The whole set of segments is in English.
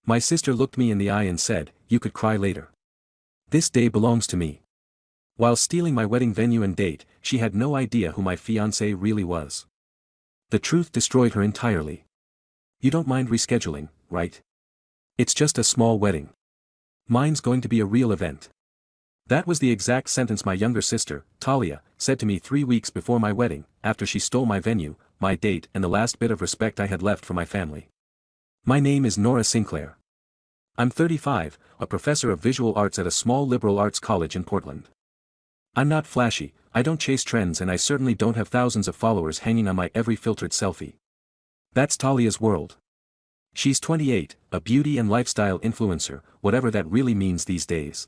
My sister looked me in the eye and said, "You could cry later. This day belongs to me." While stealing my wedding venue and date, she had no idea who my fiancé really was. The truth destroyed her entirely. "You don't mind rescheduling, right? It's just a small wedding. Mine's going to be a real event." That was the exact sentence my younger sister, Talia, said to me 3 weeks before my wedding, after she stole my venue, my date and the last bit of respect I had left for my family. My name is Nora Sinclair. I'm 35, a professor of visual arts at a small liberal arts college in Portland. I'm not flashy, I don't chase trends, and I certainly don't have thousands of followers hanging on my every filtered selfie. That's Talia's world. She's 28, a beauty and lifestyle influencer, whatever that really means these days.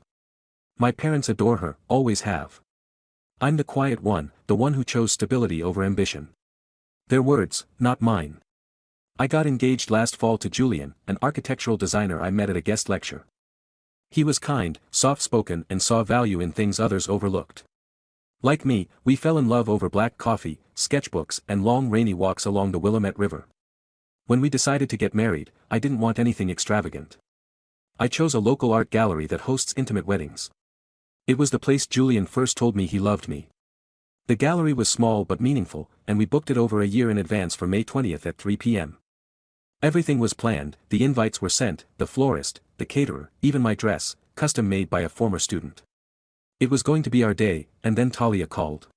My parents adore her, always have. I'm the quiet one, the one who chose stability over ambition. Their words, not mine. I got engaged last fall to Julian, an architectural designer I met at a guest lecture. He was kind, soft-spoken, and saw value in things others overlooked. Like me, we fell in love over black coffee, sketchbooks, and long rainy walks along the Willamette River. When we decided to get married, I didn't want anything extravagant. I chose a local art gallery that hosts intimate weddings. It was the place Julian first told me he loved me. The gallery was small but meaningful, and we booked it over a year in advance for May 20th at 3 p.m. Everything was planned, the invites were sent, the florist, the caterer, even my dress, custom made by a former student. It was going to be our day, and then Talia called.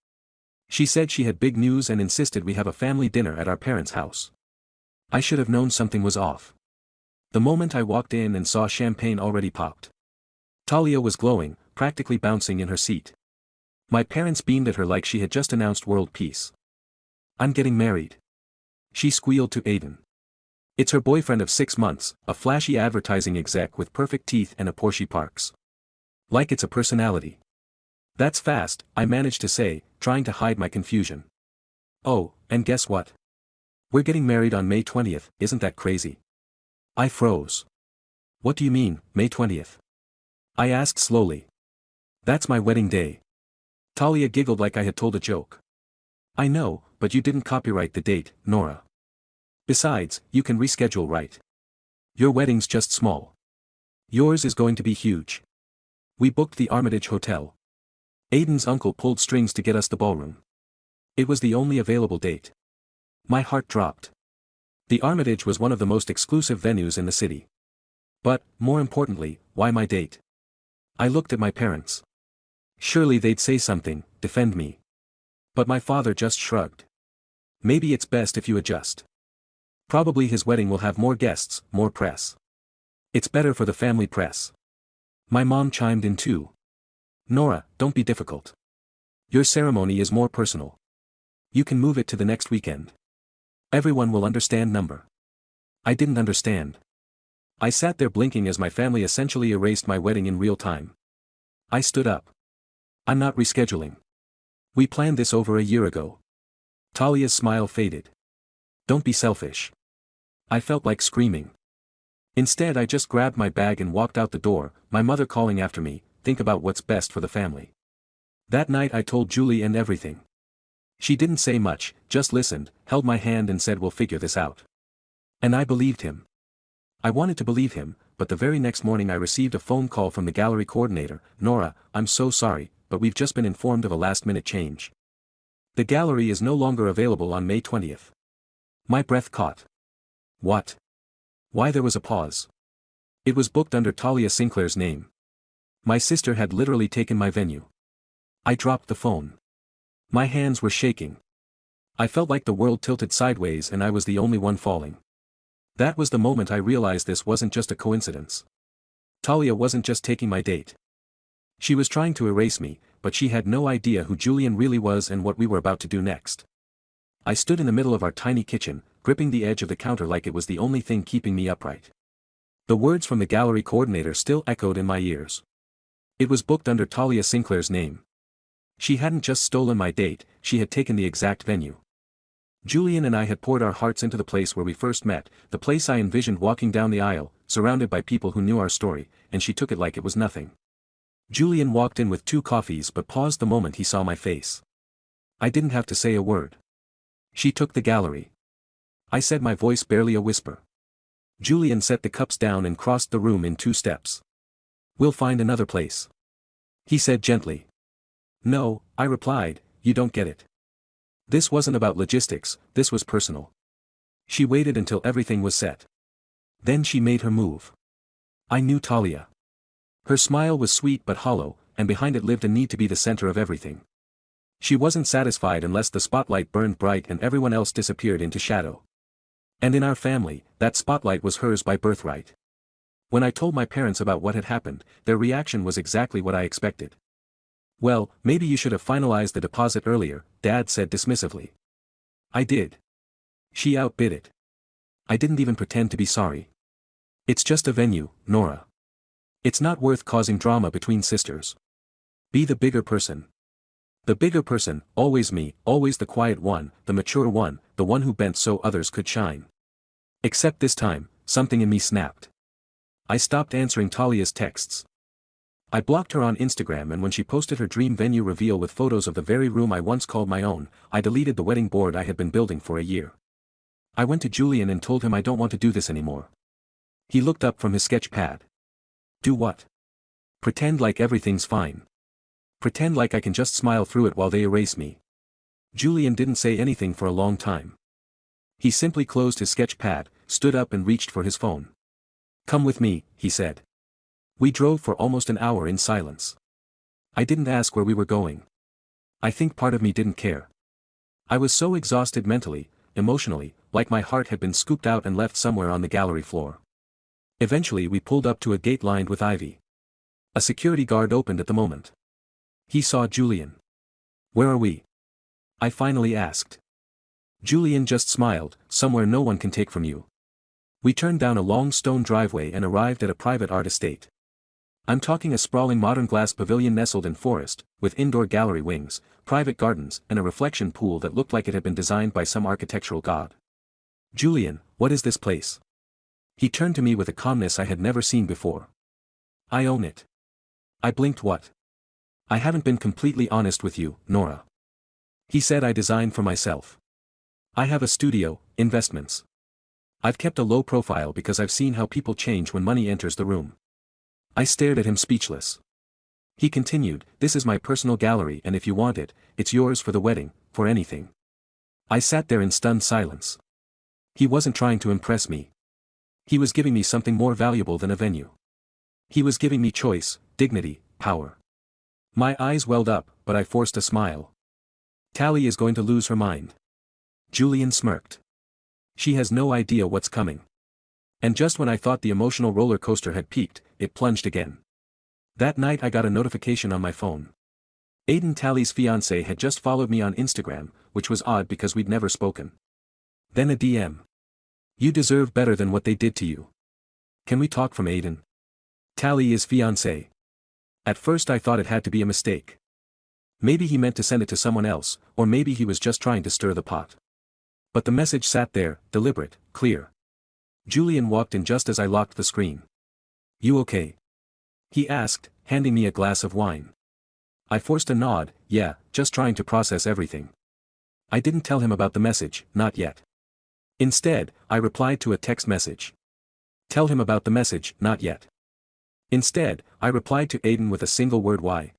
She said she had big news and insisted we have a family dinner at our parents' house. I should have known something was off. The moment I walked in and saw champagne already popped. Talia was glowing, practically bouncing in her seat. My parents beamed at her like she had just announced world peace. "I'm getting married," she squealed to Aiden. It's her boyfriend of 6 months, a flashy advertising exec with perfect teeth and a Porsche Parks. Like it's a personality. "That's fast," I managed to say, trying to hide my confusion. "Oh, and guess what? We're getting married on May 20th, isn't that crazy?" I froze. "What do you mean, May 20th? I asked slowly. "That's my wedding day." Talia giggled like I had told a joke. "I know, but you didn't copyright the date, Nora. Besides, you can reschedule, right? Your wedding's just small. Yours is going to be huge. We booked the Armitage Hotel. Aiden's uncle pulled strings to get us the ballroom. It was the only available date." My heart dropped. The Armitage was one of the most exclusive venues in the city. But, more importantly, why my date? I looked at my parents. Surely they'd say something, defend me. But my father just shrugged. "Maybe it's best if you adjust. Probably his wedding will have more guests, more press. It's better for the family press." My mom chimed in too. "Nora, don't be difficult. Your ceremony is more personal. You can move it to the next weekend. Everyone will understand number." I didn't understand. I sat there blinking as my family essentially erased my wedding in real time. I stood up. "I'm not rescheduling. We planned this over a year ago." Talia's smile faded. "Don't be selfish." I felt like screaming. Instead I just grabbed my bag and walked out the door, my mother calling after me, "Think about what's best for the family." That night I told Julian everything. She didn't say much, just listened, held my hand and said, "We'll figure this out." And I believed him. I wanted to believe him, but the very next morning I received a phone call from the gallery coordinator. "Nora, I'm so sorry, but we've just been informed of a last-minute change. The gallery is no longer available on May 20th. My breath caught. What? Why? There was a pause. It was booked under Talia Sinclair's name. My sister had literally taken my venue. I dropped the phone. My hands were shaking. I felt like the world tilted sideways and I was the only one falling. That was the moment I realized this wasn't just a coincidence. Talia wasn't just taking my date. She was trying to erase me, but she had no idea who Julian really was and what we were about to do next. I stood in the middle of our tiny kitchen, gripping the edge of the counter like it was the only thing keeping me upright. The words from the gallery coordinator still echoed in my ears. It was booked under Talia Sinclair's name. She hadn't just stolen my date, she had taken the exact venue. Julian and I had poured our hearts into the place where we first met, the place I envisioned walking down the aisle, surrounded by people who knew our story, and she took it like it was nothing. Julian walked in with 2 coffees but paused the moment he saw my face. I didn't have to say a word. She took the gallery. I said, my voice barely a whisper. Julian set the cups down and crossed the room in 2 steps. "We'll find another place," he said gently. "No," I replied, "you don't get it. This wasn't about logistics, this was personal." She waited until everything was set. Then she made her move. I knew Talia. Her smile was sweet but hollow, and behind it lived a need to be the center of everything. She wasn't satisfied unless the spotlight burned bright and everyone else disappeared into shadow. And in our family, that spotlight was hers by birthright. When I told my parents about what had happened, their reaction was exactly what I expected. "Well, maybe you should have finalized the deposit earlier," Dad said dismissively. "I did." She outbid it. "I didn't even pretend to be sorry. It's just a venue, Nora. It's not worth causing drama between sisters. Be the bigger person." The bigger person, always me, always the quiet one, the mature one, the one who bent so others could shine. Except this time, something in me snapped. I stopped answering Talia's texts. I blocked her on Instagram, and when she posted her dream venue reveal with photos of the very room I once called my own, I deleted the wedding board I had been building for a year. I went to Julian and told him I don't want to do this anymore. He looked up from his sketch pad. "Do what?" "Pretend like everything's fine. Pretend like I can just smile through it while they erase me." Julian didn't say anything for a long time. He simply closed his sketch pad, stood up and reached for his phone. "Come with me," he said. We drove for almost an hour in silence. I didn't ask where we were going. I think part of me didn't care. I was so exhausted mentally, emotionally, like my heart had been scooped out and left somewhere on the gallery floor. Eventually we pulled up to a gate lined with ivy. A security guard opened at the moment. He saw Julian. "Where are we?" I finally asked. Julian just smiled, "Somewhere no one can take from you." We turned down a long stone driveway and arrived at a private art estate. I'm talking a sprawling modern glass pavilion nestled in forest, with indoor gallery wings, private gardens, and a reflection pool that looked like it had been designed by some architectural god. "Julian, what is this place?" He turned to me with a calmness I had never seen before. "I own it." I blinked. "What?" "I haven't been completely honest with you, Nora." He said. "I designed for myself. I have a studio, investments. I've kept a low profile because I've seen how people change when money enters the room." I stared at him speechless. He continued, "This is my personal gallery, and if you want it, it's yours for the wedding, for anything." I sat there in stunned silence. He wasn't trying to impress me. He was giving me something more valuable than a venue. He was giving me choice, dignity, power. My eyes welled up, but I forced a smile. "Tally is going to lose her mind." Julian smirked. "She has no idea what's coming." And just when I thought the emotional roller coaster had peaked, it plunged again. That night I got a notification on my phone. Aiden, Tally's fiancé, had just followed me on Instagram, which was odd because we'd never spoken. Then a DM. "You deserve better than what they did to you. Can we talk?" from Aiden. Tally is fiancé. At first I thought it had to be a mistake. Maybe he meant to send it to someone else, or maybe he was just trying to stir the pot. But the message sat there, deliberate, clear. Julian walked in just as I locked the screen. "You okay?" he asked, handing me a glass of wine. I forced a nod. "Yeah, just trying to process everything." I didn't tell him about the message, not yet. Instead, I replied to a text message. "Tell him about the message, not yet." Instead, I replied to Aiden with a single word: "Why?"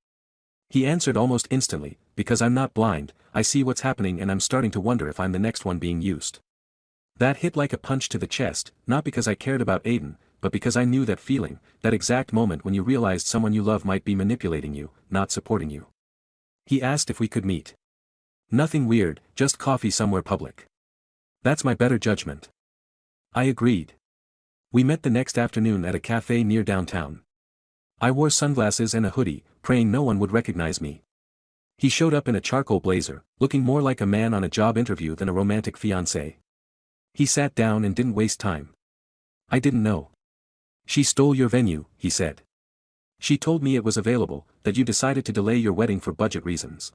He answered almost instantly, "Because I'm not blind, I see what's happening and I'm starting to wonder if I'm the next one being used." That hit like a punch to the chest, not because I cared about Aiden, but because I knew that feeling, that exact moment when you realized someone you love might be manipulating you, not supporting you. He asked if we could meet. "Nothing weird, just coffee somewhere public. That's my better judgment." I agreed. We met the next afternoon at a cafe near downtown. I wore sunglasses and a hoodie, praying no one would recognize me. He showed up in a charcoal blazer, looking more like a man on a job interview than a romantic fiancé. He sat down and didn't waste time. "I didn't know. She stole your venue," he said. "She told me it was available, that you decided to delay your wedding for budget reasons."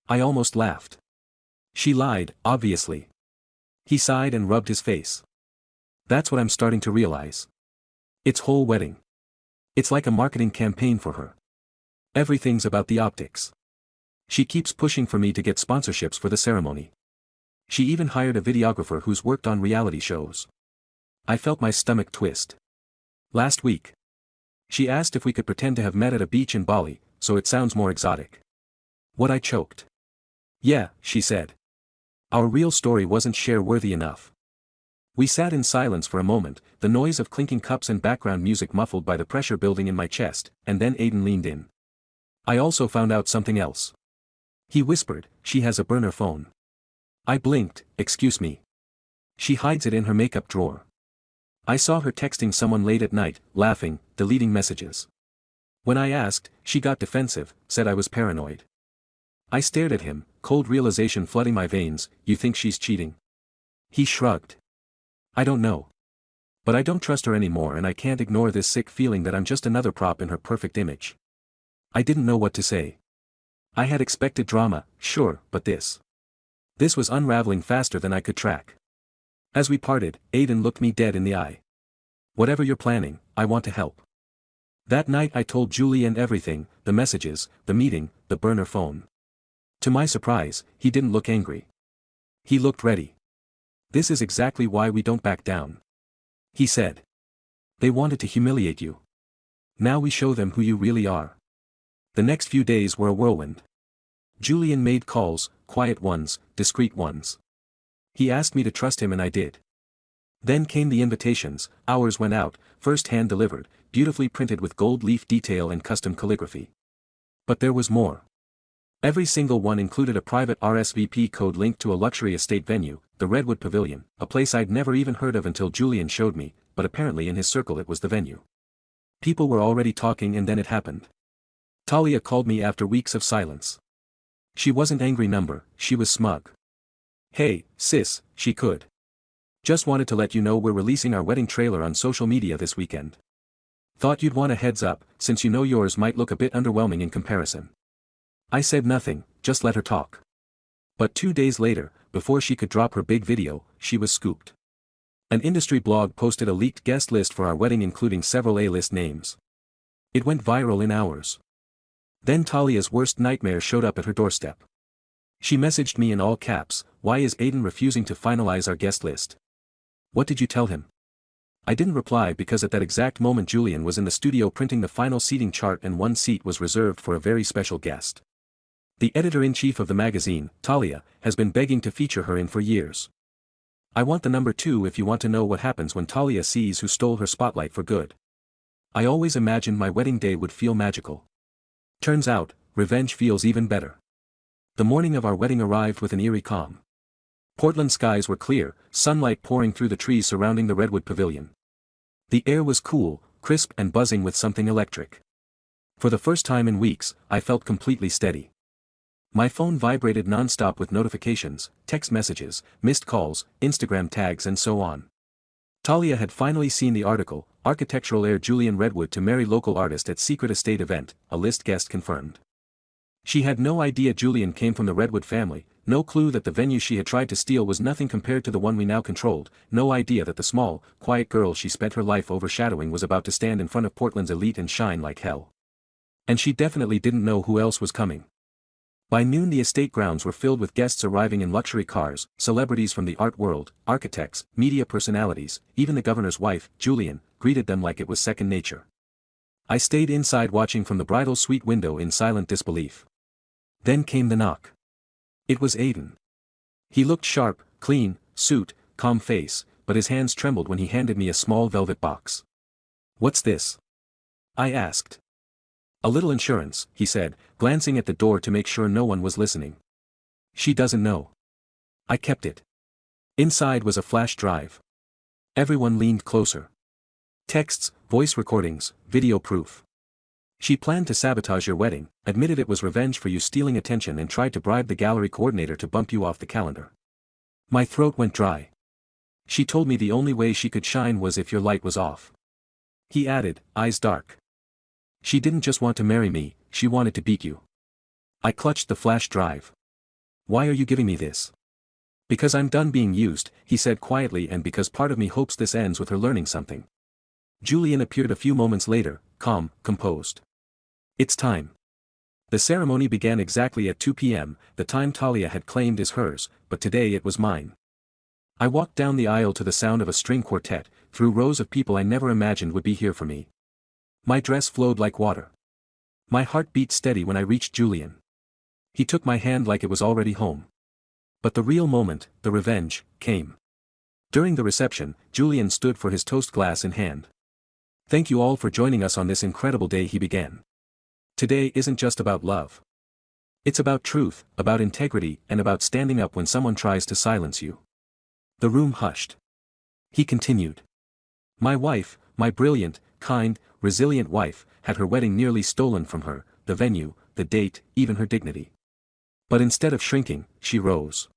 I almost laughed. "She lied, obviously." He sighed and rubbed his face. "That's what I'm starting to realize. It's whole wedding. It's like a marketing campaign for her. Everything's about the optics. She keeps pushing for me to get sponsorships for the ceremony. She even hired a videographer who's worked on reality shows. I felt my stomach twist. Last week. She asked if we could pretend to have met at a beach in Bali, so it sounds more exotic. What I choked. Yeah, she said. Our real story wasn't share-worthy enough. We sat in silence for a moment, the noise of clinking cups and background music muffled by the pressure building in my chest, and then Aiden leaned in. I also found out something else. He whispered, she has a burner phone. I blinked, excuse me. She hides it in her makeup drawer. I saw her texting someone late at night, laughing, deleting messages. When I asked, she got defensive, said I was paranoid. I stared at him, cold realization flooding my veins. You think she's cheating? He shrugged. I don't know. But I don't trust her anymore, and I can't ignore this sick feeling that I'm just another prop in her perfect image. I didn't know what to say. I had expected drama, sure, but this was unraveling faster than I could track. As we parted, Aiden looked me dead in the eye. Whatever you're planning, I want to help. That night I told Julian everything, the messages, the meeting, the burner phone. To my surprise, he didn't look angry. He looked ready. This is exactly why we don't back down. He said. They wanted to humiliate you. Now we show them who you really are. The next few days were a whirlwind. Julian made calls, quiet ones, discreet ones. He asked me to trust him and I did. Then came the invitations. Ours went out, first hand delivered, beautifully printed with gold leaf detail and custom calligraphy. But there was more. Every single one included a private RSVP code linked to a luxury estate venue, the Redwood Pavilion, a place I'd never even heard of until Julian showed me, but apparently in his circle it was the venue. People were already talking and then it happened. Talia called me after weeks of silence. She wasn't angry number, she was smug. Hey, sis, she could. Just wanted to let you know we're releasing our wedding trailer on social media this weekend. Thought you'd want a heads up, since you know yours might look a bit underwhelming in comparison. I said nothing, just let her talk. But 2 days later, before she could drop her big video, she was scooped. An industry blog posted a leaked guest list for our wedding including several A-list names. It went viral in hours. Then Talia's worst nightmare showed up at her doorstep. She messaged me in all caps, why is Aiden refusing to finalize our guest list? What did you tell him? I didn't reply because at that exact moment Julian was in the studio printing the final seating chart and one seat was reserved for a very special guest. The editor-in-chief of the magazine, Talia, has been begging to feature her in for years. I want the number 2 if you want to know what happens when Talia sees who stole her spotlight for good. I always imagined my wedding day would feel magical. Turns out, revenge feels even better. The morning of our wedding arrived with an eerie calm. Portland skies were clear, sunlight pouring through the trees surrounding the Redwood Pavilion. The air was cool, crisp and buzzing with something electric. For the first time in weeks, I felt completely steady. My phone vibrated non-stop with notifications, text messages, missed calls, Instagram tags and so on. Talia had finally seen the article, Architectural Heir Julian Redwood to marry local artist at secret estate event, a list guest confirmed. She had no idea Julian came from the Redwood family, no clue that the venue she had tried to steal was nothing compared to the one we now controlled, no idea that the small, quiet girl she spent her life overshadowing was about to stand in front of Portland's elite and shine like hell. And she definitely didn't know who else was coming. By noon the estate grounds were filled with guests arriving in luxury cars, celebrities from the art world, architects, media personalities, even the governor's wife, Julian, greeted them like it was second nature. I stayed inside watching from the bridal suite window in silent disbelief. Then came the knock. It was Aiden. He looked sharp, clean, suit, calm face, but his hands trembled when he handed me a small velvet box. What's this? I asked. A little insurance, he said, glancing at the door to make sure no one was listening. She doesn't know. I kept it. Inside was a flash drive. Everyone leaned closer. Texts, voice recordings, video proof. She planned to sabotage your wedding, admitted it was revenge for you stealing attention and tried to bribe the gallery coordinator to bump you off the calendar. My throat went dry. She told me the only way she could shine was if your light was off. He added, eyes dark. She didn't just want to marry me, she wanted to beat you. I clutched the flash drive. Why are you giving me this? Because I'm done being used, he said quietly, and because part of me hopes this ends with her learning something. Julian appeared a few moments later, calm, composed. It's time. The ceremony began exactly at 2 p.m., the time Talia had claimed is hers, but today it was mine. I walked down the aisle to the sound of a string quartet, through rows of people I never imagined would be here for me. My dress flowed like water. My heart beat steady when I reached Julian. He took my hand like it was already home. But the real moment, the revenge, came. During the reception, Julian stood for his toast glass in hand. "Thank you all for joining us on this incredible day," he began. "Today isn't just about love. It's about truth, about integrity, and about standing up when someone tries to silence you." The room hushed. He continued. "My wife, my brilliant, kind, resilient wife, had her wedding nearly stolen from her, the venue, the date, even her dignity. But instead of shrinking, she rose."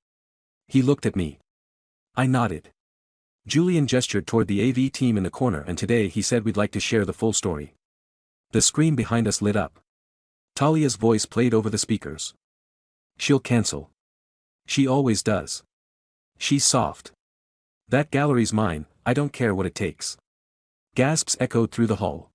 He looked at me. I nodded. Julian gestured toward the AV team in the corner, and today he said we'd like to share the full story. The screen behind us lit up. Talia's voice played over the speakers. "She'll cancel. She always does. She's soft. That gallery's mine, I don't care what it takes." Gasps echoed through the hall.